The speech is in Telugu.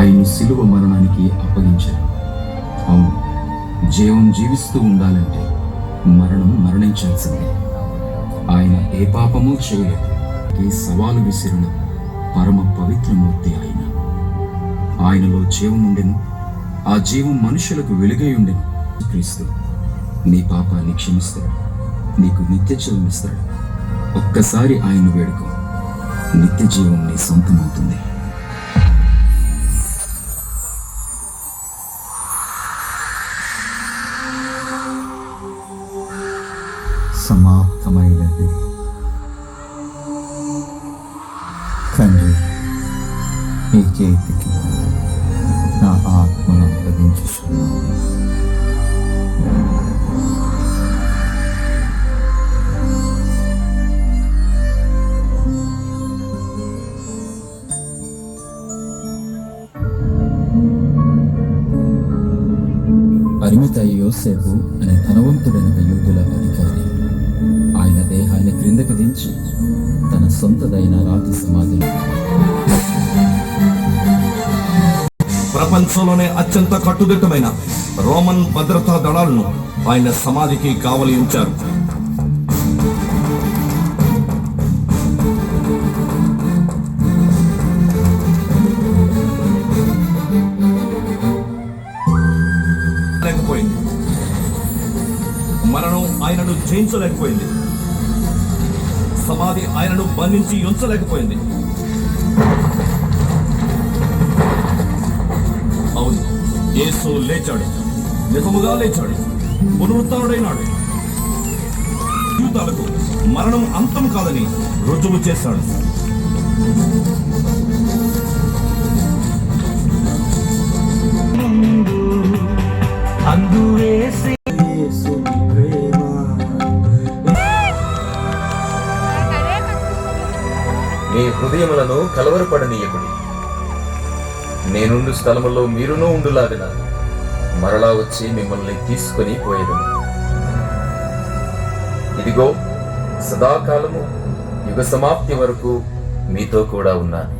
ఆయన శిలువ మరణానికి అప్పగించారు. అవును, జీవం జీవిస్తూ ఉండాలంటే మరణం మరణించాల్సిందే. ఆయన ఏ పాపమూ చేయలేదు. ఈ సవాలు విసిరిన పరమ పవిత్రమూర్తి ఆయన. ఆయనలో జీవం ఉండెను, ఆ జీవం మనుషులకు వెలుగై ఉండెను. క్రీస్తు నీ పాపాన్ని క్షమిస్తాడు, నీకు నిత్య జీవం ఇస్తాడు. ఒక్కసారి ఆయన వేడుకో, నిత్య జీవం నీ సొంతమవుతుంది. సమాప్తమైనది. తండ్రి, ఈ చేతికి నా ఆత్మను అప్పగించుచున్నాను. అరిమతయి యోసేపు అనే ధనవంతుడైన యూదుల అధికారి ఆయన దేహాన్ని క్రిందకు దించి తన సొంతదైన రాతి సమాధిని, ప్రపంచంలోనే అత్యంత కట్టుదిట్టమైన రోమన్ భద్రతా దళాలను ఆయన సమాధికి కావలి ఉంచారు. మరణం ఆయనను జయించలేకపోయింది. సమాధి ఆయనను బంధించి ఉంచలేకపోయింది. అవును, యేసు లేచాడు, నిజముగా లేచాడు, పునరుత్థానుడైనాడు. జీవితాలకు మరణం అంతం కాదని రుజువు చేశాడు. మీ హృదయములను కలవరపడనీయకుడి. నేనుండు స్థలములో మీరునూ ఉండులాగిన మరలా వచ్చి మిమ్మల్ని తీసుకొని పోయేదను. ఇదిగో, సదాకాలము యుగ సమాప్తి వరకు మీతో కూడా ఉన్నాను.